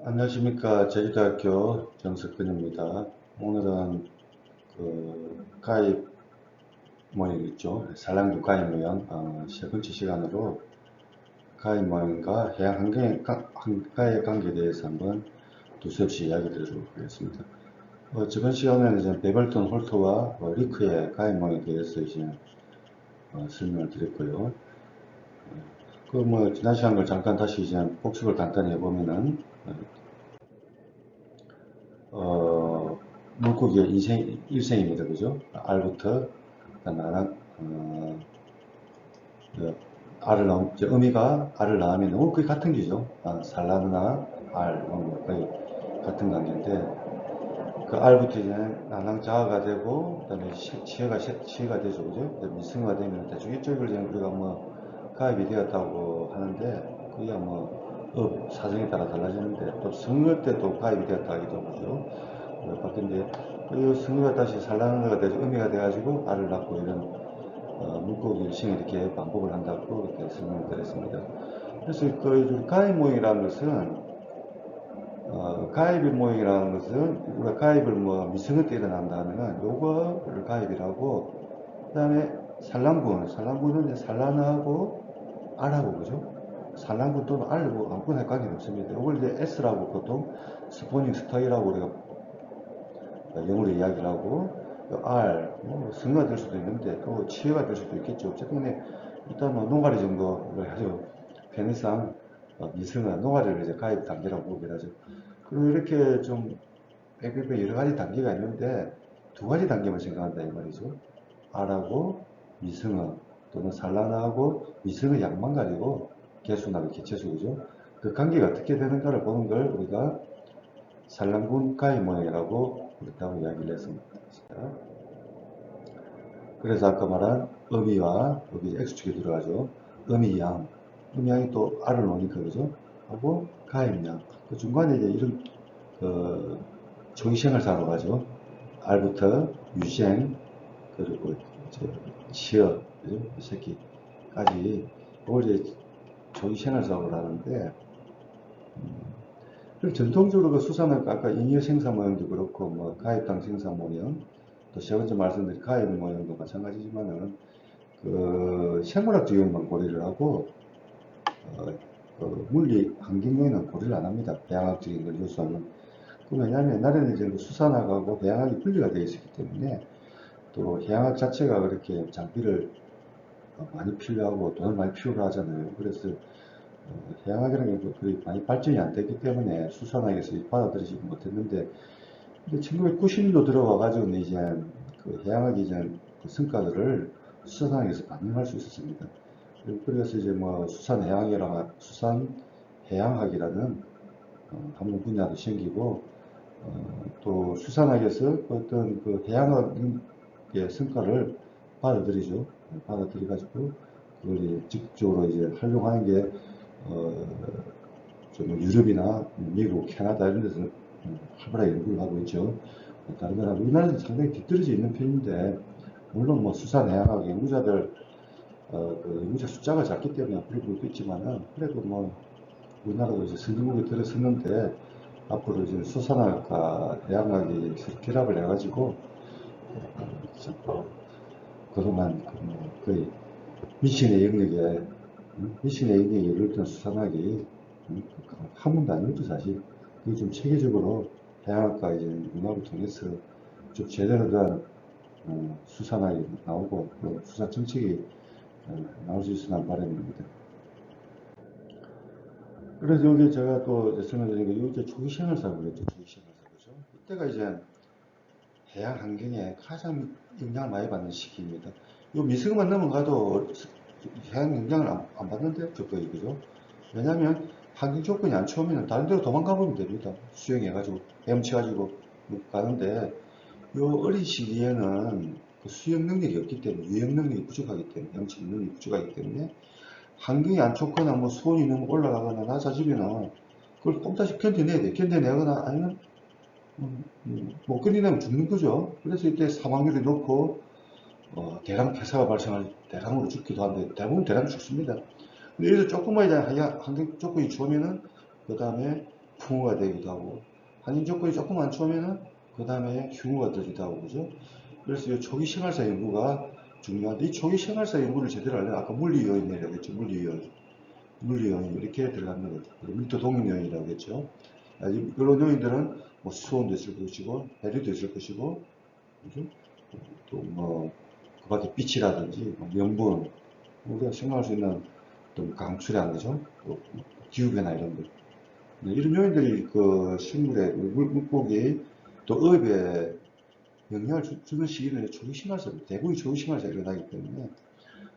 안녕하십니까. 제주대학교 정석근입니다. 오늘은 가입 모임 있죠. 산란구 가입 모임 세 번째 시간으로 가입 모임과 해양 환경의 관계에 대해서 한번 두서없이 이야기 드리도록 하겠습니다. 저번 시간에는 이제 베벌턴 홀트와 리크의 가입 모임에 대해서 이제 설명을 드렸고요. 지난 시간 걸 잠깐 다시 이제 복습을 간단히 해보면은 물고기의 일생입니다. 그죠? 알부터, 나랑, 알을 낳으면, 어미가 알을 낳으면 거의 같은 기죠. 산란나 알, 거의 같은 관계인데, 그 알부터 이제 나낭자가 되고, 그 다음에 시해가 되죠. 그죠? 미승화가 되면 대충 이쪽을 이제 우리가 가입이 되었다고 하는데, 그게 사정에 따라 달라지는데, 또 성묘 때 또 가입이 되었다 하기도 하죠. 바뀐데 그 성류가 다시 산란어가 돼서 의미가 돼가지고 알을 낳고 이런 물고기 일생을 이렇게 반복을 한다고 이렇게 설명을 드렸습니다. 그래서 그 가입 모형이라는 것은 우리가 가입을 미성을 때 일어난다 하면은 요거를 가입이라고, 그 다음에 산란군은 산란하고 알하고, 그죠? 산란군 또는 알하고 아무거나 관계는 없습니다. 이걸 이제 S라고 보통 스포닝 스타일이라고 우리가 영어로 이야기를 하고, R, 승가 될 수도 있는데 또 치해가 될 수도 있겠죠. 어쨌든 일단 노가리 정도를 하죠. 편의상 미승어, 노가리를 이제 가입 단계라고 보긴 하죠. 그리고 이렇게 좀 여러 가지 단계가 있는데 두 가지 단계만 생각한다 이 말이죠. R하고 미승어 또는 산란하고 미승어 양만 가지고 개수나 개체수, 그죠? 그 관계가 어떻게 되는가를 보는 걸 우리가 산란군 가입 모형이라고 그렇다고 이야기를 했습니다. 그래서 아까 말한 어미와 여기 X축에 들어가죠. 어미양이 또 알을 놓으니까, 그죠? 하고 가임양. 그 중간에 이제 이런 조기생활사로 가죠. 알부터 유생, 그리고 이제 치어, 그죠? 이 새끼까지 그걸 이제 조기생활사로 하는데, 전통적으로 그 수산은 아까 잉여 생산 모형도 그렇고 가입당 생산 모형, 또 세 번째 말씀드린 가입 모형도 마찬가지지만은 그 생물학적 요인만 고려를 하고 물리 환경 요인은 고려를 안 합니다. 배양학적인 걸 요소는. 왜냐하면 옛날에는 이제 수산학하고 배양학이 분리가 되어 있었기 때문에, 또 해양학 자체가 그렇게 장비를 많이 필요하고 돈을 많이 필요로 하잖아요. 그래서 해양학이라는 게 거의 많이 발전이 안 됐기 때문에 수산학에서 받아들이지 못했는데, 근데 1990년도 들어와가지고 이제 그 해양학이 이제 그 성과들을 수산학에서 반영할 수 있었습니다. 그래서 이제 수산 해양학이라는 학문 분야도 생기고, 또 수산학에서 어떤 그 해양학의 성과를 받아들이죠. 받아들여가지고 그걸 직접적으로 이제 활용하는 게 좀 유럽이나 미국, 캐나다 이런 데서 활발하게 연구를 하고 있죠. 다른 나라, 우리나라는 상당히 뒤떨어져 있는 편인데, 물론 수산해양학 연구자들 그 연구자 숫자가 작기 때문에 앞으로 볼수 있지만은, 그래도 우리나라도 이제 선진국에 들어섰는데 앞으로 이제 수산학과 해양학이 결합을 해가지고 그동안 거의 미신의 영역에 예를 든 수산학이 한 번도 아니었죠 사실. 그게 좀 체계적으로 해양학과 이제 문화를 통해서 좀 제대로 된 수산학이 나오고 수산 정책이 나올 수 있으면 바람입니다. 그래서 여기 제가 또 설명드린 게 이제 초기생활사고 그랬죠. 초기생활사, 그죠? 이때가 이제 해양 환경에 가장 영향을 많이 받는 시기입니다. 요 미세먼만 넘어가도 해양 영향을 안 받는데 적도이, 그죠? 왜냐면 환경 조건이 안 좋으면 다른 데로 도망가 보면 됩니다. 수영해가지고 헤엄쳐가지고 가는데, 요 어린 시기에는 그 수영 능력이 없기 때문에, 유영 능력이 부족하기 때문에, 헤엄치는 능력이 부족하기 때문에 환경이 안 좋거나 수온이 너무 올라가거나 낮아지면은 그걸 꼼짝이 견뎌내야 돼. 견뎌내거나 아니면 못 견디면 죽는 거죠. 그래서 이때 사망률이 높고 대량 폐사가 발생할 대량으로 죽기도 하는데 대부분 대량 죽습니다. 근데 여기서 조금만 이제 환경 조건이 좋으면은 그 다음에 풍후가 되기도 하고, 환경 조건이 조금 안 좋으면은 그 다음에 흉후가 되기도 하고, 그죠? 그래서 이 초기 생활사 연구가 중요한데, 이 초기 생활사 연구를 제대로 하려면 아까 물리 요인이라고 했죠. 물리 요인 이렇게 들어가는 거죠. 그리고 밀도 동력 요인이라고 했죠. 그런 요인들은 뭐 수온도 있을 것이고, 해류도 있을 것이고, 그죠? 또 뭐, 그 밖에 빛이라든지, 뭐 염분, 우리가 생각할 수 있는 어떤 강수량, 그죠? 또 기후변화 이런 것. 네, 이런 요인들이 그 식물의 물고기 또 어업에 영향을 주는 시기는 초기 심할사, 대부분 초기 심할사 일어나기 때문에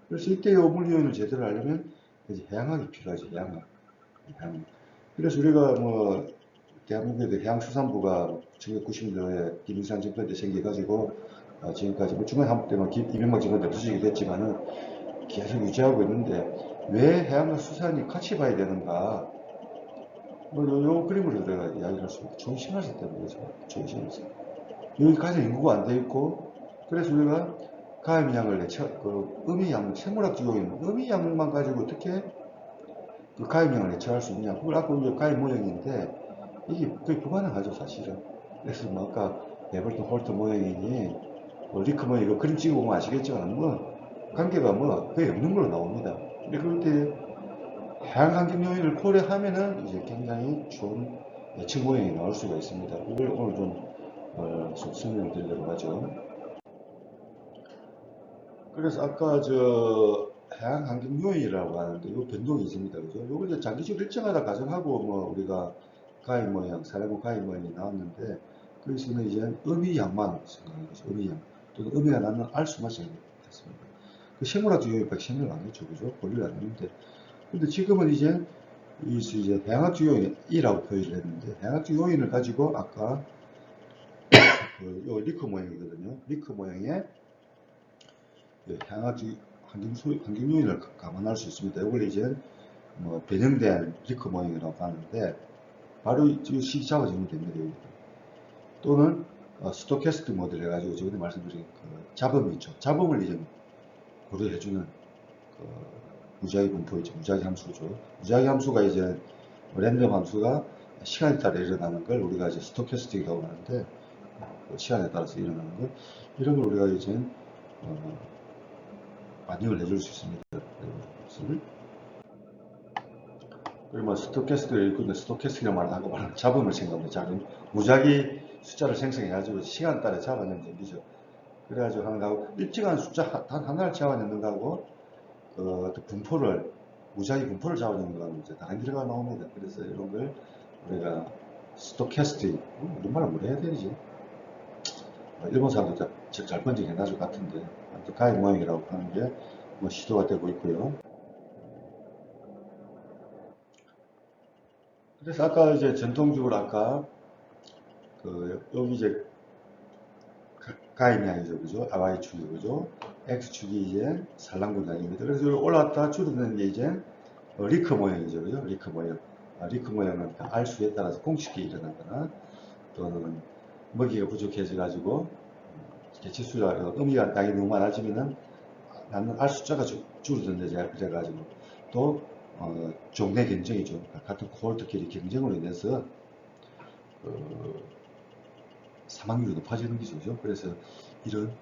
그래서 이때 요물 요인을 제대로 하려면 이제 해양학이 필요하지, 해양학. 그래서 우리가 뭐 대한민국의 해양수산부가 1990년도에 김일성 정권 때 생겨가지고 지금까지 뭐 중간 한국 때만 이명박 정권 때 부수게 됐지만은 계속 유지하고 있는데 왜 해양과 수산이 같이 봐야 되는가? 뭐 요 그림으로 우리가 이야기를 할 수 있고 조심하실 때문에 조심하세요. 여기 가장 연구가 안 돼 있고 그래서 우리가 가임양을 그 음이양 생물학 적용인 음이양만 가지고 어떻게 그 가임양을 예측할 수 있냐? 그걸 아까 우리가 가임 모형인데 이게 거의 불가능하죠 사실은. 그래서 뭐 아까 베벌턴 홀트 모형이니 뭐 리크 모형 이거 그림 찍어보면 아시겠지만 뭐 관계가 뭐 거의 없는 걸로 나옵니다. 근데 그럴 때 해양 환경 요인을 고려하면은 이제 굉장히 좋은 예측 모형이 나올 수가 있습니다. 이걸 오늘 좀 설명드리도록 하죠. 그래서 아까 저 해양 환경 요인이라고 하는데 이 변동이 있습니다. 그죠? 요걸 이제 장기적으로 일정하다 가정하고 뭐 우리가 가위 모양, 사례고 가위 모양이 나왔는데 거기서는 이제 음이양만 생각하는 거죠. 음이양. 또는 음이가 나는 알수만 생각했습니다. 그 생물학 요인 100생을 안 했죠. 그죠? 본리를 안 했는데. 근데 지금은 이제 해양학적 요인이라고 표현을 했는데 해양학적 요인을 가지고 아까 요 리커 모양이거든요. 리커 모양의 해양학적 환경 요인을 감안할 수 있습니다. 이걸 이제 뭐 변형된 리커 모양이라고 하는데 바로 식 잡아주면 됩니다. 또는 스토캐스틱 모델 해가지고 저번에 말씀드린 그 잡음이 있죠. 잡음을 이제 고려해주는 그 무작위 분포이죠. 무작위 함수죠. 무작위 함수가 이제 랜덤 함수가 시간에 따라 일어나는 걸 우리가 이제 스토캐스틱이라고 하는데 시간에 따라서 일어나는 것 이런 걸 우리가 이제 반영을 해줄 수 있습니다. 그리고 뭐 스토캐스틱을 읽는데 스토캐스틱이라고 말하고 말하는 잡음을 생각합니다. 작은 무작위 숫자를 생성해가지고 시간 따라 잡아내는 얘기죠. 그래가지고 하는 거하고 일정한 숫자 단 하나를 잡아내는 거하고 그 분포를 무작위 분포를 잡아내는 거하고 이제 다른 결과가 나옵니다. 그래서 이런 걸 우리가 스토캐스틱 우리말로 뭘 해야 되지? 일본 사람들 잘 번역해놔줄 것 같은데 아무튼 가위 모형이라고 하는 게 뭐 시도가 되고 있고요. 그래서 아까 이제 전통적으로 아까 그 여기 이제 가임양이죠, 그죠? Y축이 그죠? X축이 이제 산란군량입니다. 그래서 올라왔다 줄어드는 게 이제 리커 모형이죠, 그죠? 리커 모형. 리커 모형은 R수에 따라서 공식이 일어나거나 또는 먹이가 부족해져가지고 개체수가 음이가 양이 너무 많아지면은 나는 R숫자가 줄어든다 그래가지고 또 종내 경쟁이죠. 같은 코홀트끼리 경쟁으로 인해서 사망률이 높아지는 거죠. 그죠? 그래서 이런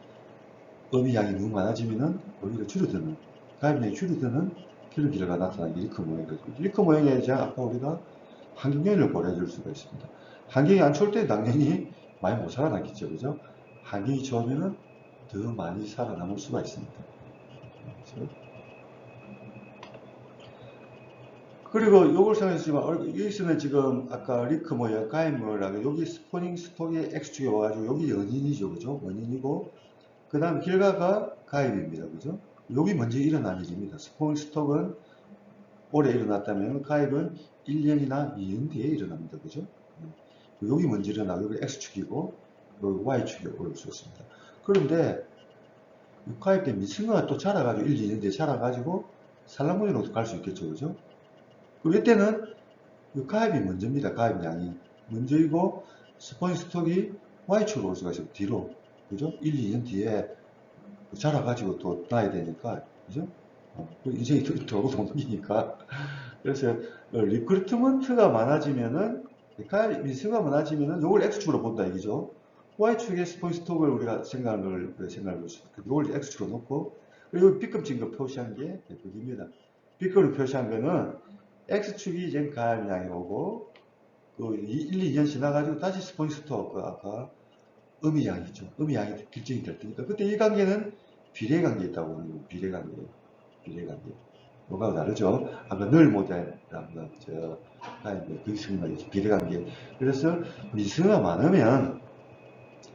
어미 양이 너무 많아지면은 오히려 줄어드는, 가입량이 줄어드는 그런 결과가 나타나는 게 리커 모형이거든요. 리커 모형에 이제 아까 우리가 환경 요인을 고려해 줄 수가 있습니다. 환경이 안 좋을 때 당연히 많이 못 살아남겠죠. 그죠? 환경이 좋으면은 더 많이 살아남을 수가 있습니다. 그렇죠? 그리고 요걸 생각했지만 여기서는 지금 아까 리크 모양 가임 모양하고 여기 스포닝 스톡이 X축에 와가지고 여기 원인이죠. 그죠? 원인이고 그 다음 결과가 가입입니다. 그죠? 여기 먼저 일어난 일입니다. 스포닝 스톡은 올해 일어났다면 가입은 1년이나 2년 뒤에 일어납니다. 그죠? 여기 먼저 일어나고 여기 X축이고 여기 Y축이 올 수 있습니다. 그런데 가입된 미승어가 또 자라가지고 1, 2년 뒤에 자라가지고 산란모형으로 갈 수 있겠죠. 그죠? 그리고 이때는 가입이 먼저입니다. 가입량이 먼저이고 스포닝 스톡이 Y축으로 올 수가 있어요. 뒤로. 그죠? 1, 2년 뒤에 자라가지고 또 나야 되니까. 그죠? 인생이 돌고 도는 기니까. 그래서 리크루트먼트가 많아지면은 가입 미수가 많아지면은 요걸 X축으로 본다 이거죠. Y축의 스포인스톡을 우리가 생각을 요걸 X축으로 놓고, 그리고 B급 진급 표시한 게 B입니다. B급을 표시한 거는 X축이 이제 가입량이 오고, 그 1, 2년 지나가지고 다시 스포인스톡, 그 아까 음이양이죠. 음이양이 결정이 될 테니까. 그때 이 관계는 비례관계에 있다고 하는 거예요. 비례관계. 비례관계. 뭐가 다르죠? 아까 늘 모델이라는 거, 그 승마이죠. 비례관계. 그래서 미수가 많으면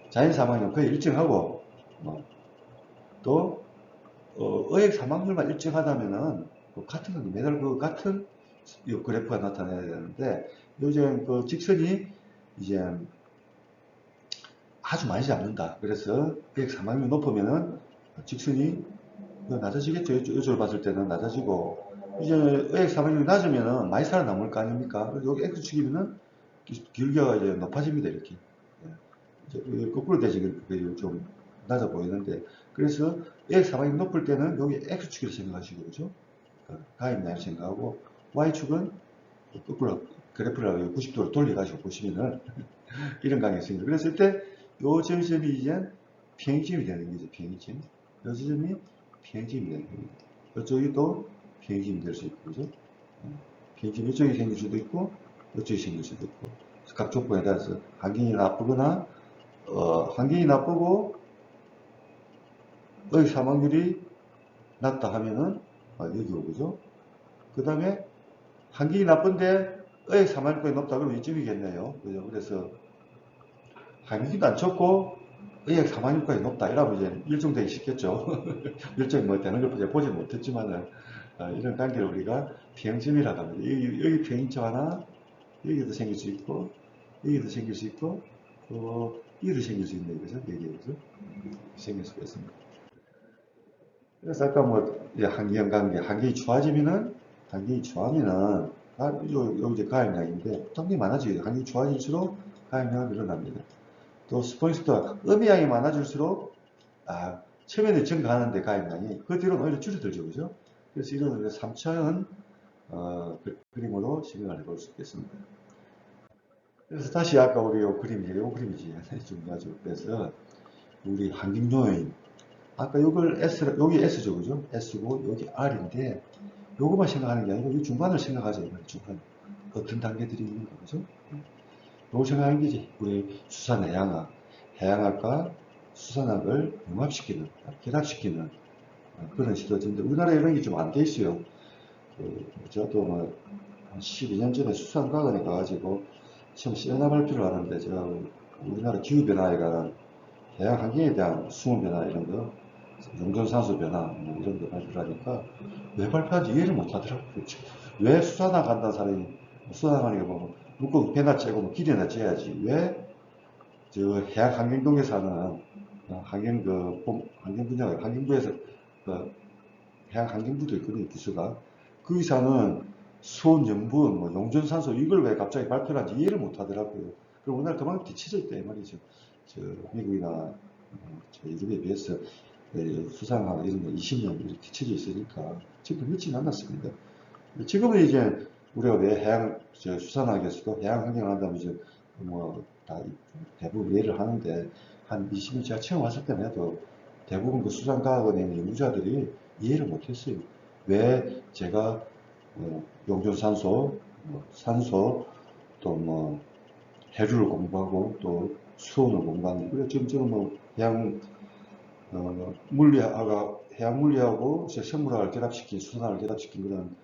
자연 사망률 거의 일정하고, 또, 의액 사망률만 일정하다면은, 같은 관계, 매달 그 같은 그래프가 나타나야 되는데, 요즘 그 직선이 이제 아주 많이 잡는다. 그래서 의액 사망률이 높으면은 직선이 낮아지겠죠. 이쪽으로 봤을 때는 낮아지고, 이제 의액 사망률이 낮으면은 많이 살아남을 거 아닙니까? 그래서 여기 X축이면은 기울기가 이제 높아집니다. 이렇게. 이제 거꾸로 되지, 좀 낮아 보이는데. 그래서 의액 사망률이 높을 때는 여기 X축이라 생각하시고, 그죠? 가입량을 생각하고, Y축은 거꾸로 그래프를 90도로 돌려가지고 보시면은 이런 강이 있습니다. 그래서 이때 요 점이 이제 평행점이 되는 거죠. 평행점. 요 지점이 평행점이 되는 겁니다. 이쪽이 또 평행점이 될 수 있고, 그죠? 평행점 이쪽이 생길 수도 있고, 이쪽이 생길 수도 있고. 각 조건에 따라서 환경이 나쁘거나, 환경이 나쁘고, 의익 사망률이 낮다 하면은, 여기 오죠. 그 다음에, 환경이 나쁜데, 의익 사망률이 높다 그러면 이쯤이겠네요. 그죠? 그래서, 환경도 안 좋고, 의학 사망률까지 높다. 이러면 이제 일정되기 쉽겠죠. 일정이 뭐 되는 걸 보지 못했지만은, 이런 관계를 우리가 평행점이라고 합니다. 여기 평행점 하나, 여기도 생길 수 있고, 여기도 생길 수 있고, 또, 여기도 생길 수 있네. 그죠? 여기에도 생길 수가 있습니다. 그래서 아까 뭐, 환경 관계, 환경이 좋아하면은, 요 이제 가입량인데, 환경이 많아지죠. 환경이 좋아질수록 가입량은 늘어납니다. 또 스포인스도 음이양이 많아질수록 처음에는 증가하는데 가입량이 그 뒤로는 오히려 줄어들죠. 그죠? 그래서 이런 3차원 그림으로 실행을 해볼 수 있겠습니다. 그래서 다시 아까 우리 요 그림이지 중요하죠. 그래서 우리 환경 요인 아까 요걸 여기 S죠. 그죠? S고 여기 R인데 요거만 생각하는 게 아니고 이 중간을 생각하죠. 중간 어떤 단계들이 있는가. 그죠? 요걸 생각하는 게지. 우리 수산해양학 해양학과 수산학을 융합시키는, 결합시키는 그런 시도인데 우리나라에 이런 게 좀 안 돼 있어요. 저도 뭐 한 12년 전에 수산과학원에 가가지고 처음 세미나 발표를 하는데 제가 우리나라 기후변화에 관한 해양 환경에 대한 수온 변화 이런 거, 용존산소 변화 뭐 이런 거 발표를 하니까 왜 발표하는지 이해를 못 하더라고요. 왜 수산학 한다는 사람이 수산학하니까 뭐 물고기 배나 째고 뭐 길이나 째야지 왜 저 해양 환경동에서 하는 환경 분야가 환경부에서 그 해양 환경부도 있거든요 기수가 거기서는 수온 염분 뭐 용존산소 이걸 왜 갑자기 발표를 하는지 이해를 못 하더라고요. 그리고 우리나라 그만큼 뒤쳐져 있다 이 말이죠. 저 미국이나 저 유럽에 비해서 수상하고 이런 거 20년 이렇게 뒤쳐져 있으니까 지금 그렇지는 않았습니다. 지금은 이제 우리가 왜 해양 수산학에서도 해양 환경을 한다면 이제 뭐 다 대부분 이해를 하는데 한 20년 제가 처음 왔을 때만 해도 대부분 그 수산과학원에 있는 연구자들이 이해를 못했어요. 왜 제가 용존산소, 산소, 또 뭐 해류를 공부하고 또 수온을 공부하는 그래 지금 뭐 해양 물리하고 생물학을 결합시킨 수산학을 결합시킨 그런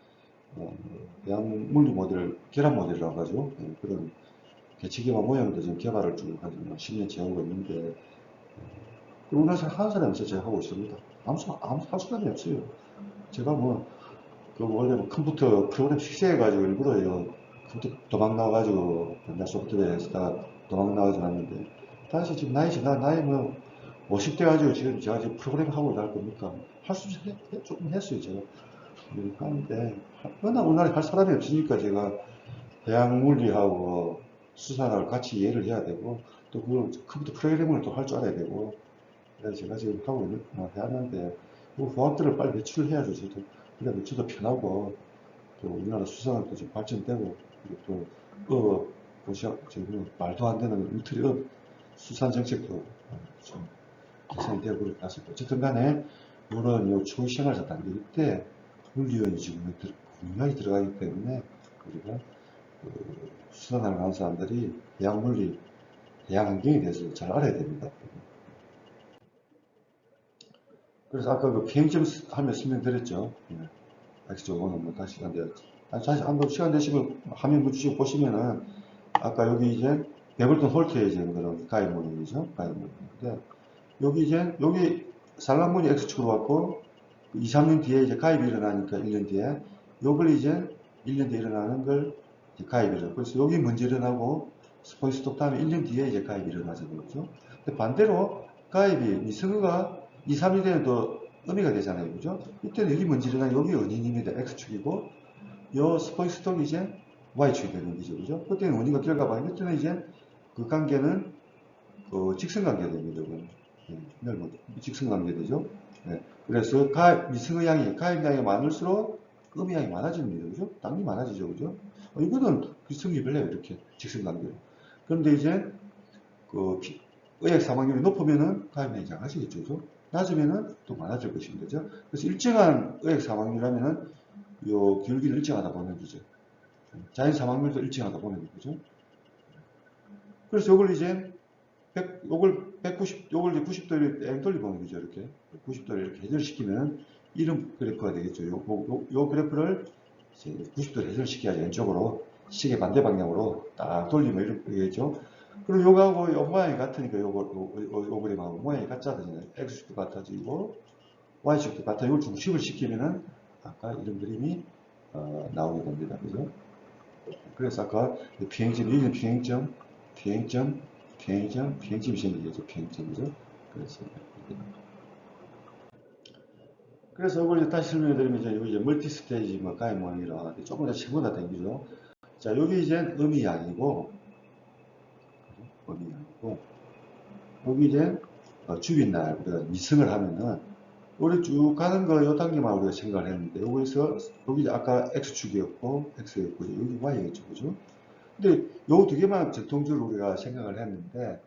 해양 물리 모델 결합 모델이라고 하죠. 그런 개체기화 모형도 지금 개발을 쭉 한 10년째 하고 있는데 우리나라에서 하는 사람이 없어요. 제가 하고 있습니다. 아무 할 사람이 없어요. 제가 원래 컴퓨터 프로그램 식세해가지고 일부러요. 컴퓨터 도망 나와가지고 맨날 소프트웨어에서 도망 나가지고 왔는데 다시 지금 나이 50대 가지고 제가 지금 프로그램 하고 날 겁니까? 조금 했어요. 제가. 하는데 워낙 우리나라에 할 사람이 없으니까 제가 해양 물리하고 수산을 같이 이해를 해야 되고 또 그 컴퓨터 프로그래밍을 또 할 줄 알아야 되고 그래서 제가 지금 하고 해왔는데 그 과학들을 빨리 배출을 해야죠. 저도 그래 배출도 편하고 또 우리나라 수산은 또 좀 발전되고 그리고 또 보셔, 지금 말도 안 되는 울트리업 수산 정책도 좀 개선이 되고 그럴 것 같습니다. 어쨌든 간에, 이런 요 초생활사 단계 때 물리원이 지금 분명히 들어가기 때문에 우리가 수산을 하는 사람들이 해양 물리, 해양 환경에 대해서 잘 알아야 됩니다. 그래서 아까 그 비행점 하면 설명드렸죠. 아시죠? 오늘 뭐 다시 시간 다시 한번 시간 되시면 화면 붙이시고 보시면은 아까 여기 이제 베블턴 홀트에 이제 그런 가입문이죠. 가입문인데 여기 이제 여기 산란문이 X축으로 왔고 2, 3년 뒤에 이제 가입이 일어나니까 1년 뒤에 요걸 이제 1년 뒤에 일어나는 걸 이제 가입이죠. 그래서 여기 먼저 일어나고 스포이 스톱 다음에 1년 뒤에 이제 가입이 일어나잖아요. 그죠? 근데 반대로 가입이 미성어가 2, 3년 뒤에는 또 의미가 되잖아요. 그죠? 이때는 여기 먼저 일어나는 여기 원인입니다. X축이고 요 스포이 스톱이 이제 Y축이 되는 거죠. 그죠? 그때는 원인과 결과가 그때는 이제 그 관계는 직선관계가 됩니다. 직선관계 되죠. 네. 그래서 미성의 가입량이 많을수록 음의 양이 많아집니다. 그죠? 당연히 많아지죠. 그죠? 이거는 성립을 해요. 이렇게 직선관계로. 그런데 이제 의액 사망률이 높으면은 가입량이 작아지겠죠. 그죠? 낮으면은 또 많아질 것입니다. 그죠? 그래서 일정한 의액 사망률이라면은 요 기울기를 일정하다 보는 거죠. 자연 사망률도 일정하다 보는 거죠. 그래서 이걸 이제 요걸 90도를 뺑 돌려보는 거죠. 이렇게 90도를 이렇게 해절시키면 이런 그래프가 되겠죠. 요 그래프를 이제 90도를 해절시켜야지 왼쪽으로 시계 반대 방향으로 딱 돌리면 이렇게 되겠죠. 그리고 요거하고 요 모양이 같으니까 요 그림하고 모양이 같잖아요. X축도 같아지고 Y축도 같아. 요 중심을 시키면은 아까 이런 그림이 나오게 됩니다. 그죠? 그래서 아까 비행점, 여기는 비행점이 생기겠죠. 비행점이죠. 그래서 이걸 다시 설명해 드리면 여기 이제 멀티 스테이지 가입 모양이라 조금 더 치고다 댕기죠. 자, 여기 이제 음이양이고, 여기 이제 주빛날 우리가 미승을 하면은 우리 쭉 가는 거 요 단계만 우리가 생각을 했는데 여기서 여기 아까 X축이었고 X였고 여기 Y였죠. 그죠? 근데 요 두 개만 전통적으로 우리가 생각을 했는데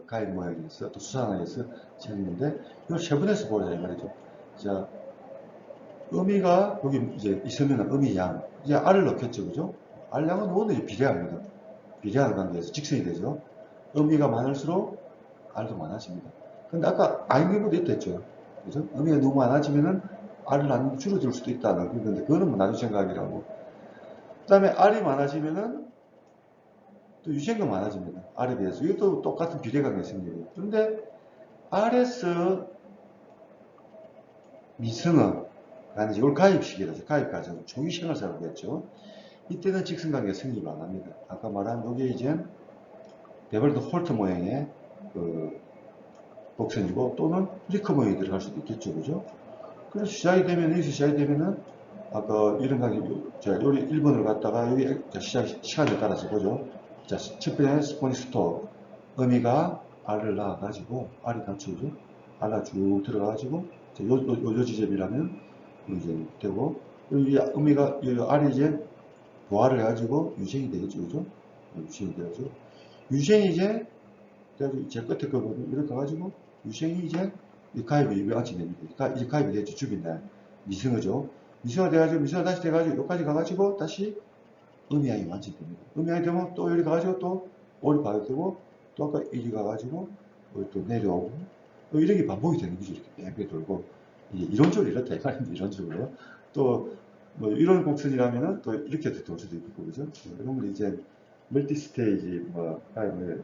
가입 모양에서 또 수산항에서 했는데 요 세분에서 보자 이 말이죠. 자, 음이가 여기 이제 있으면 음이 양 이제 R을 넣겠죠. 그죠? R 양은 원래 비례합니다. 비례하는 관계에서 직선이 되죠. 음이가 많을수록 R도 많아집니다. 근데 아까 I미보다 있다 했죠. 그죠? 음이가 너무 많아지면은 R을 안 줄어들 수도 있다는 그런데 그거는 뭐 나중 생각이라고. 그 다음에 R이 많아지면은 또 유전도 많아집니다. R에 비해서. 이것도 똑같은 비례관계 생기고. 그런데 R에서 미성어, 아니 이걸 가입식이라서 가입 과정, 초기 생활사라고 했죠. 이때는 직선관계가 성립 안 합니다. 아까 말한 여기 이제 베벌드 홀트 모양의 곡선이고 또는 리커 모양이 들어갈 수도 있겠죠. 그죠? 그래서 시작이 되면, 여기서 시작이 되면은 아까 이런 관계, 자, 여기 1번으로 갔다가 여기 시간에 따라서 보죠. 자, 첫 번째 스포니스토 의미가 R을 낳아가지고 R이 닫혀오죠. R가 쭉 들어가가지고 요 지점이라면 이제 되고 여기 의미가 여기 R이 이제 부하를 해가지고 유생이 되겠죠. 그죠? 유생이 되죠. 유생이 이제 제 끝에 거 이렇게 가가지고 유생이 이제 가입이 완치됩니다. 이제 가입이 됐죠. 죽인다. 미성어죠. 미성어 돼가지고 미성어 다시 돼가지고 여기까지 가가지고 다시 음이양이 완치됩니다. 음이양이 되면 또 여기 가가지고 또 오리 가야 되고 또 아까 이리 가가지고 또 내려오고 또 이런 게 반복이 되는 거죠. 이렇게 뺑뺑 돌고 이게 이론적으로 이렇다 이 말입니다. 이론적으로 또 뭐 이런 곡선이라면은 또 이렇게 돌 수도 있고 그죠? 이런 걸 이제 멀티 스테이지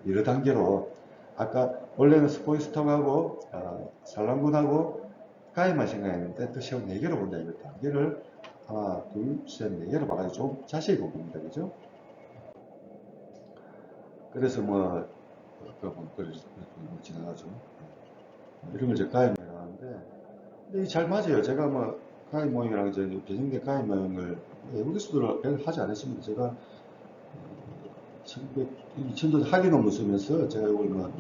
여러 단계로 아까 원래는 스포이스통하고 산란군하고 가입만 생각했는데 또 시험 4개로 본다 이거 단계를 하나, 둘, 셋, 4개로 봐가지고 좀 자세히 본 겁니다. 그죠? 그래서 지나가죠. 이런 걸 이제 가입 모양을 하는데, 근데 잘 맞아요. 제가 가입 모양이랑 이제 배정된 가입 모양을 외국에서도 별로 하지 않았습니다. 제가 2000년 학위 논문 쓰면서 제가 이걸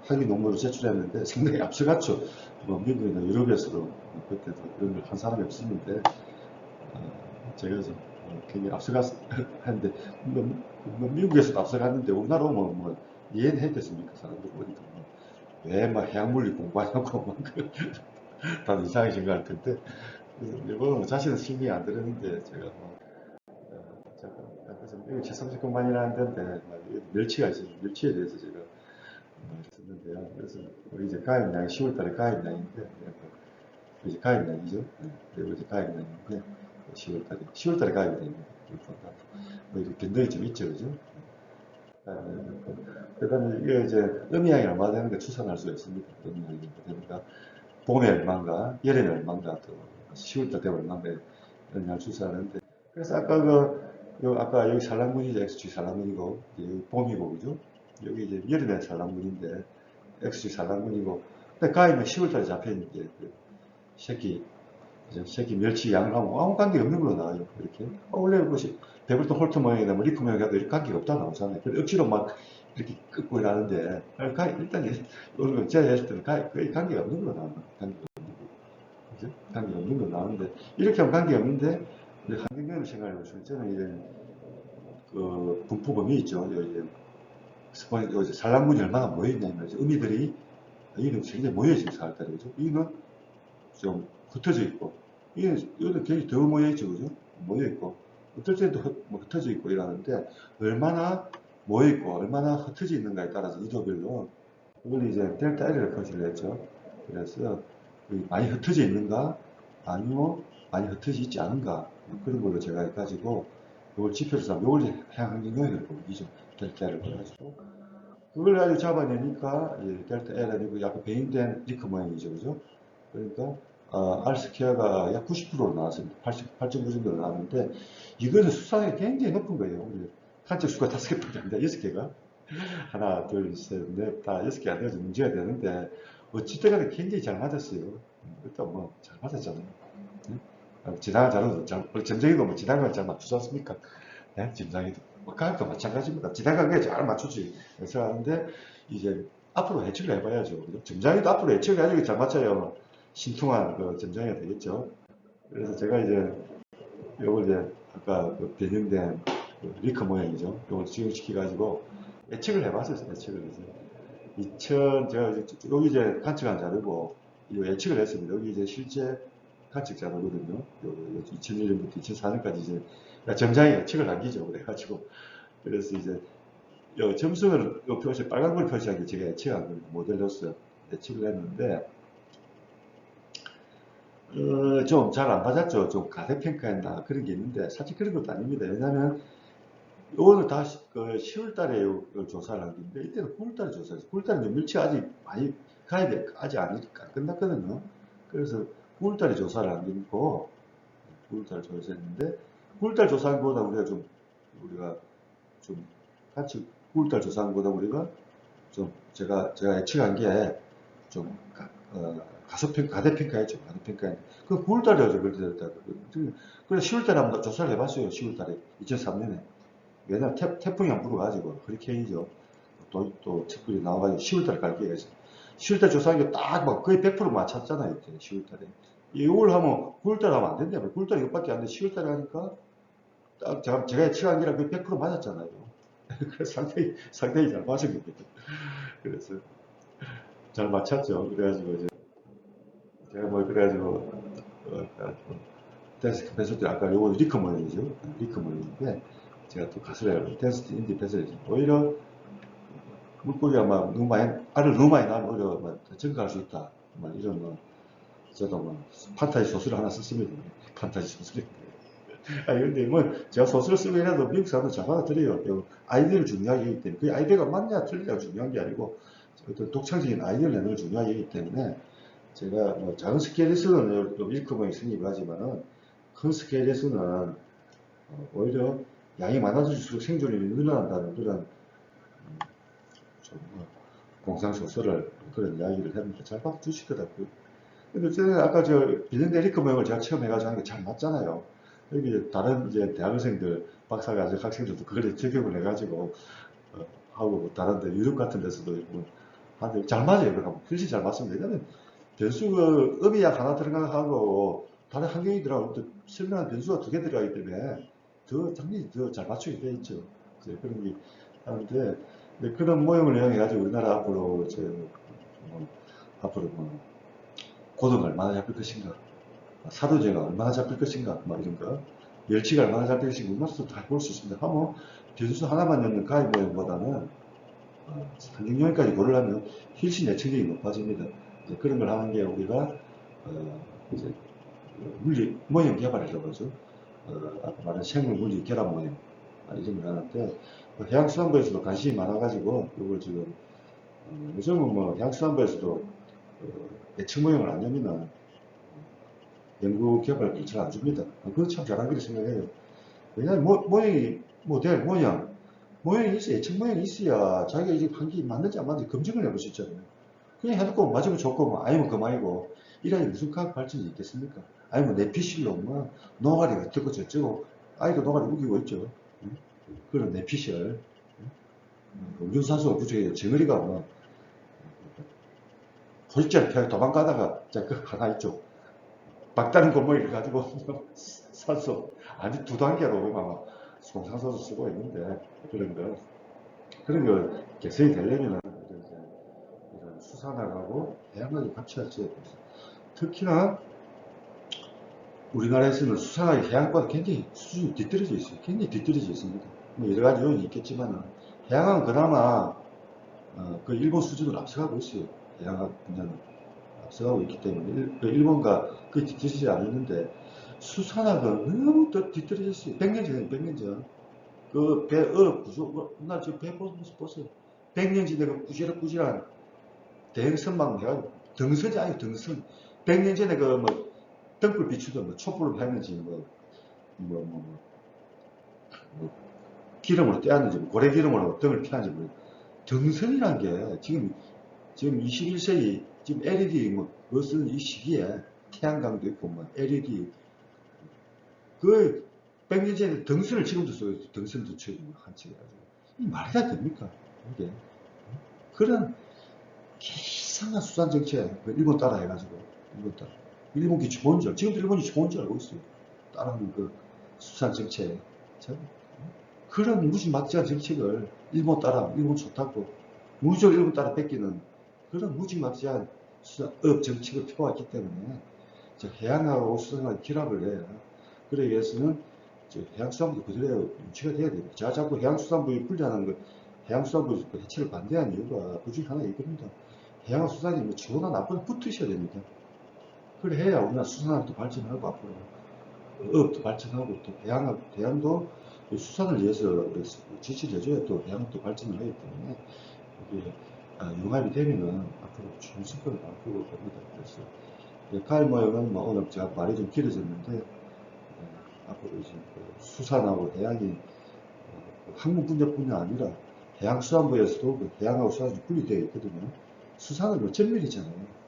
학위 논문을 제출했는데 상당히 앞서갔죠. 미국이나 유럽에서도 그때도 그런 걸 한 사람이 없었는데 제가 굉장히 앞서갔는데, 미국에서도 앞서갔는데, 우리나라 오면 뭐, 이해는 해겠습니까? 사람들 보니까. 왜막 해양물리 공부하냐고, 막, 다들 이상하게 생각할 텐데, 일본은 자신은 신경이 안 들었는데, 제가 뭐, 잠깐, 그래서 여기 제30공반이라는 데인데, 멸치가 있어요. 멸치에 대해서 제가 썼는데요. 그래서 우리 이제 가입량이 10월달에 가입량인데, 이제 가입량이죠. 그리고 이제 가입량인데, 10월달에 가입이 됩니다. 뭐 이렇게 변동이 좀 있죠, 그죠? 그다음에 이게 이제 음이양이 얼마 되는 게 추산할 수가 있습니다. 음이양이 되니까 봄에 얼마인가, 여름에 얼마인가, 또 10월달 되면 얼마인가 이런 걸 추산하는데, 그래서 아까 아까 여기 산란군이죠. XG 산란군이고, 여기 봄이고, 그죠? 여기 이제 여름에 산란군인데, XG 산란군이고, 근데 가입은 10월달에 잡혀있는 게, 그 새끼, 그죠? 새끼 멸치 양하고 아무 관계 없는 걸로 나와요. 이렇게. 원래 뭐시 배불통 홀트 모양이나 뭐 리프 모양이라도 이렇게 관계가 없다 나오잖아요. 그래서 억지로 막 이렇게 끊고 이러는데, 일단, 오늘 제가 했을 때는 거의 관계가 없는 걸로 나옵니다. 관계가 없는 거. 그죠? 관계가 없는 걸로 나오는데, 이렇게 하면 관계가 없는데, 우리 환경면을 생각해 보시면, 저는 이제, 그, 분포범위 있죠. 이제, 이제 산란군이 얼마나 모여있냐면, 어미들이, 여기는 굉장히 모여있어요, 살달이. 그죠? 여기는 좀 흩어져 있고, 이거는 굉장히 더 모여있죠, 그죠? 모여있고, 어떨 때도 뭐 흩어져 있고 이러는데, 얼마나 모여있고, 얼마나 흩어져 있는가에 따라서 이도별로, 그걸 이제 델타 L을 표시를 했죠. 그래서, 많이 흩어져 있는가, 아니면 많이 흩어져 있지 않은가, 뭐 그런 걸로 제가 해가지고, 이걸 지표로 삼, 이걸 해양환경 영역을 보이죠. 델타 L을 보여가지고. 그걸 가지고 잡아내니까, 델타 L 아니고 약간 배인된 리크 모양이죠, 그죠? 그러니까 R 스퀘어가 약 90% 나왔습니다. 88.9 정도 나왔는데 이거는 수상이 굉장히 높은 거예요. 한쪽 수가 5개밖에 안 돼. 6개가. 하나, 둘, 셋, 넷, 다 6개 안 돼서 문제가 되는데 어찌든 간에 굉장히 잘 맞았어요. 일단 뭐 잘 맞았잖아요. 지나간 자료도 점쟁이도 뭐 지나간 걸 잘 맞추지 않습니까? 네? 점장이도. 뭐 가격도 마찬가지입니다. 지나간 게 잘 맞추지. 그래서 하는데 이제 앞으로 예측을 해봐야죠. 점장이도 앞으로 예측을 해야지 잘 맞춰요. 신통한 그 전장이 되겠죠. 그래서 제가 이제 요걸 이제 아까 그 변형된 그 리커 모양이죠. 요걸 지원시켜가지고 예측을 해봤어요. 예측을 해서. 2000, 제가 여기 이제 관측한 자료고, 이 예측을 했습니다. 여기 이제 실제 관측 자료거든요. 2001년부터 2004년까지 이제 점장이 예측을 남기죠. 그래가지고. 그래서 이제 요 점수를 요 표시, 빨간 걸 표시한 게 제가 예측한 걸 모델로서 예측을 했는데, 좀 잘 안 맞았죠. 좀 가대평가했나 그런 게 있는데 사실 그런 것도 아닙니다. 왜냐하면 이거는 다 그 10월 달에 조사를 한 건데 이때는 9월 달에 조사했어요. 9월 달에 밀치가 아직 많이 가입이 아직 안 끝났거든요. 그래서 9월 달에 조사를 한 거고 9월 달에 조사했는데 9월 달 조사한 거보다 우리가 좀 같이 9월 달 조사한 거보다 우리가 좀 제가 예측한 게좀 가대평가했죠. 가대평가했는데. 그 9월달에 어제 그렇게 됐다. 그래서 10월달에 한번 조사를 해봤어요. 10월달에. 2003년에. 왜냐면 태풍이 안 불어가지고. 허리케인이죠. 또 특별히 나와가지고 10월달에 갈 기회가 있어요. 10월달 조사한 게 딱 막 거의 100% 맞췄잖아요. 이때 10월달에. 이걸 하면 9월달에 하면 안 된다며. 9월달에 이것밖에 안 돼. 10월달에 하니까 딱 제가 예측한 게랑 거의 100% 맞았잖아요. 그래서 상당히 잘 맞은 겁니다. 그래서 잘 맞췄죠. 그래가지고 이제 제가 뭐 그래가지고 댄스 펜슬 때 아까 요거 리커 모양이죠. 리커 모양인데 제가 또 가설을 해요. 댄스 인디 펜슬이 오히려 물고기가 막 너무 많이 알을 너무 많이 낳으면 오히려 막 증가할 수 있다. 막 이런 뭐 저도 뭐 판타지 소설을 하나 썼습니다. 판타지 소설. 아니 근데 뭐 제가 소설을 쓰고 이래도 미국 사람들 잘 받아들여요. 아이디어를 중요하게 하기 때문에 그 아이디어가 맞냐 틀리냐가 중요한 게 아니고 어떤 독창적인 아이디어를 내는 걸 중요하게 하기 때문에 제가 뭐 작은 스케일에서는 일크봉이 성립하지만은 큰 스케일에서는 오히려 양이 많아질수록 생존율이 늘어난다는 그런 좀뭐 공상소설을 그런 이야기를 했는데 잘 봐주시더라고요. 근데 저는 아까 저 비전대 리크 모형을 제가 처음 해가지고 하는 게 잘 맞잖아요. 여기 이제 다른 이제 대학생들, 박사과정 학생들도 그걸 적용을 해가지고 하고 뭐 다른 데 유럽 같은 데서도 뭐 하는데 잘 맞아요. 그러니까 훨씬 잘 맞습니다. 왜냐면 변수 그 음이 약 하나 들어가고 다른 환경이 들어가고 또 설명한 변수가 두 개 들어가기 때문에 더 당연히 더 잘 맞추게 돼 있죠. 이제 그런 게 하는데, 근데 그런 모형을 이용해가지고 우리나라 앞으로 뭐, 앞으로 뭐 고도가 얼마나 잡힐 것인가, 사도제가 얼마나 잡힐 것인가, 막 이런 거, 멸치가 얼마나 잡힐 것인가, 이런 것도 다 볼 수 있습니다. 하면 변수 하나만 넣는 가입 모형보다는 환경영역까지 고르려면 훨씬 예측력이 높아집니다. 이제 그런 걸 하는 게 우리가 이제 물리 모형 개발이라고 하죠. 아까 말한 생물 물리 결합 모형 이런 걸 하는데 해양수산부에서도 관심이 많아가지고 이걸 지금 요즘은 뭐 해양수산부에서도 예측 모형을 안 내면 연구 개발을 잘 안 줍니다. 그거 참 잘한 거라 생각해요. 왜냐하면 모형이 모델 모형이 있어 예측 모형이 있어야 자기가 이제 한게 맞는지 안 맞는지 검증을 해볼 수 있잖아요. 그냥 해놓고 맞으면 좋고 뭐 아니면 그만이고 이라니 무슨 과학 발전이 있겠습니까? 아니면 내피실로 뭐 노가리가 어떻고 저쩌고 아이도 노가리 우기고 있죠. 그런 내피실 음중산소가 부족해서 정어리가 뭐 홀절 펴 도망가다가 그 하나 있죠. 막다른 골목을 가지고 산소 아주 두 단계로 막 송산소도 쓰고 있는데 그런 거 개선이 되려면 이런 수산학하고 해양학이 같이 할지 특히나 우리나라에서는 수산학이 해양과가 굉장히 수준이 뒤떨어져 있어요. 굉장히 뒤떨어져 있습니다. 뭐 여러 가지 요인이 있겠지만 해양은 그나마 그 일본 수준으로 앞서가고 있어요. 해양학 분야는 앞서가고 있기 때문에 일본과 그 뒤떨어지지 않았는데 수산학은 너무 뒤떨어져 있어요. 100년 전에 100년 전. 그 배, 구조, 나 지금 배 보세요. 100년 전에 그 꾸지락꾸지락 대형선망 해가지고 등선이 아니고 등선. 100년 전에 그 뭐 등불 비추던 뭐 촛불을 폈는지 뭐, 뭐, 뭐 기름으로 떼었는지 뭐 고래 기름으로 등을 피웠는지 뭐 등선이라는 게 지금 21세기 지금 LED 뭐 무슨 이 시기에 태양광도 있고 뭐 LED 그 100년 전에 등선을 지금도 써요. 등선도 지금 한치 가지고 이 말이 다 됩니까? 이게 그런 이상한 수산 정책 그 일본 따라 해가지고 일본 따라 일본 기초 좋은 줄 지금도 일본이 좋은 줄 알고 있어요. 따라하는 그 수산 정책 그런 무지막지한 정책을 일본 따라 일본 좋다고 무조건 일본 따라 뺏기는 그런 무지막지한 수산업 정책을 펴왔기 때문에 해양하고 수산하고 결합을 해야 그래 위해서는 해양수산부 그대로 유치가 돼야 됩니다. 제가 자꾸 해양수산부에 분리하는 거 해양수산부 해체를 반대하는 이유가 그 중에 하나 이겁니다. 해양수산이 뭐 좋으나 나쁘나 붙으셔야 됩니다. 그래 해야 우리나라 수산업도 발전하고 앞으로 어업도 발전하고 또 대양도 수산을 위해서 지지를 해줘야 또 해양도 발전을 하기 때문에 이게 융합이 되면은 앞으로 좋은 성과를 나올 겁니다. 그래서 가을 모형은 뭐 오늘 제가 말이 좀 길어졌는데 앞으로 이제 그 수산하고 해양이 항공 분야뿐만 아니라 해양수산부에서도 그 해양하고 수산이 분리되어 있거든요. 수산은 뭐 전멸이잖아요.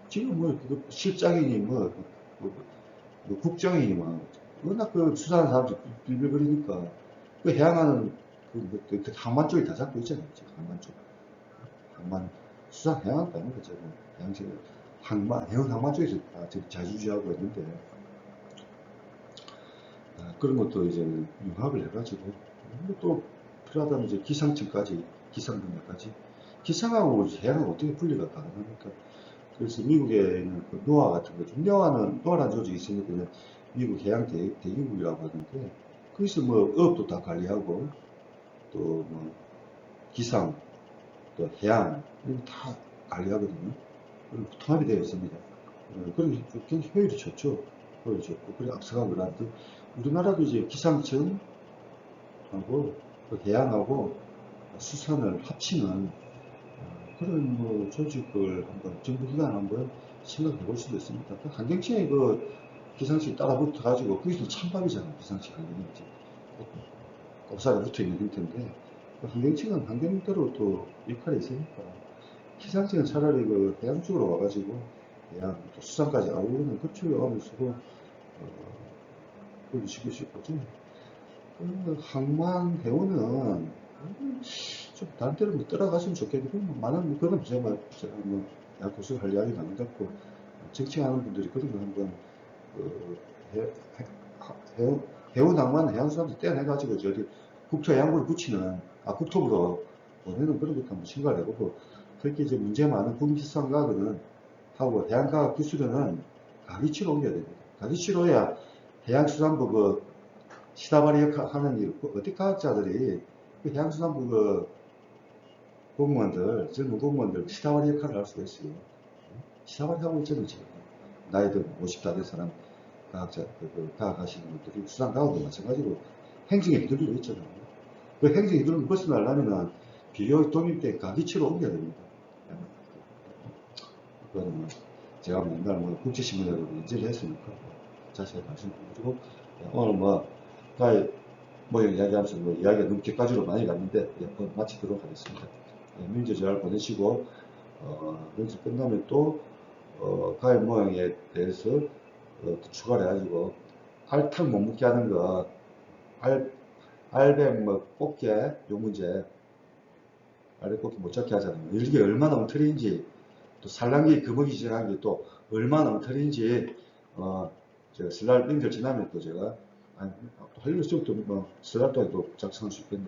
지금 뭐 그거 실장이니 뭐 국정이니 뭐 워낙 그 수산하는 사람들이 빌빌거리니까 그 해양하는 그 항만 쪽이 다 잡고 있잖아요. 지금 항만 쪽. 항만 수산 해양도 아닙니다. 지금 해양지 항만 해운 항만 쪽에서 다 지금 자주지하고 있는데 그런 것도 이제 융합을 해가지고 또 필요하다면 이제 기상청까지 기상 분야까지 기상하고 해양은 어떻게 분리가 가능합니까? 그래서 미국에는 그 노아 같은 거죠. 노아라는 조직이 있으니까 미국 해양 대기국이라고 하는데 거기서 뭐 어업도 다 관리하고 또 뭐 기상 또 해양 이런 다 관리하거든요. 통합이 되어 있습니다. 그런 굉장히 효율이 좋죠. 효율이 좋고 그래 앞서가고 그러는데 우리나라도 이제 기상청하고 또 해양하고 수산을 합치는 그런 뭐 조직을 한번 정부기관 한번 생각해 볼 수도 있습니다. 그 환경청에 그 기상청이 따라 붙어가지고 거기서 찬밥이잖아요. 기상청 환경이 꼽사가 붙어 있는 형태인데 그 환경청은 환경대로 또 역할이 있으니까 기상청은 차라리 그 해양 쪽으로 와가지고 해양 또 수산까지 아우르는 그쪽에 오면서 그걸 지고 싶었죠. 그 항만 해운은 좀 다른 데로 뭐 따라갔으면 좋겠는데 뭐 많은 그건 제가 뭐 대학 교수 할 이야기는 아닌 것 같고 정치하는 분들이 그런 거 한번 그 해, 해, 해운 낭만 해양수산도 떼어내가지고 저기 국토 해양부를 붙이는, 국토부로 보내는 그런 것도 한번 생각을 해보고, 특히 이제 문제 많은 국립수산과학은 하고 해양과학 기술은 가기치로 옮겨야 됩니다. 가기치로야 해양수산부 그 시다바리 역할 하는 일, 어디 과학자들이 그 해양수산부 그 공무원들, 젊은 공무원들 시다바리 역할을 할 수가 있어요. 시다바리 하고 있잖아요, 지금. 나이도 50 다 된 사람, 과학자, 과학하시는 분들이 수산과학도 마찬가지로 행정에 휘둘리고 있잖아요. 그 행정에 휘둘리면 벗어나려면 비교 독립된 가기치로 옮겨야 됩니다. 그거는 제가 맨날 국제신문에도 인지를 했으니까 자세히 말씀드리고, 오늘 이야기하면서 이야기가 너무 객관적으로 많이 갔는데, 마치도록 하겠습니다. 명절 잘 보내시고, 명절 끝나면 또, 가위 모양에 대해서 추가를 해가지고, 알탕 못 먹게 하는 거, 알배 꽃게, 요 문제, 알배 꽃게 못 잡게 하잖아요. 이게 얼마나 엉터리인지, 또 산란기 금어기 지나간 게 또 얼마나 엉터리인지, 제가 설날 명절 지나면 또 제가, 할 수 좀, 설날 동안 또 작성할 수 있겠네,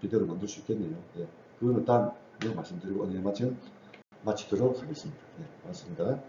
비대로 만들 수 있겠네요. 예. 그거는 딴, 말씀드리고, 오늘 마치도록 하겠습니다. 네, 고맙습니다.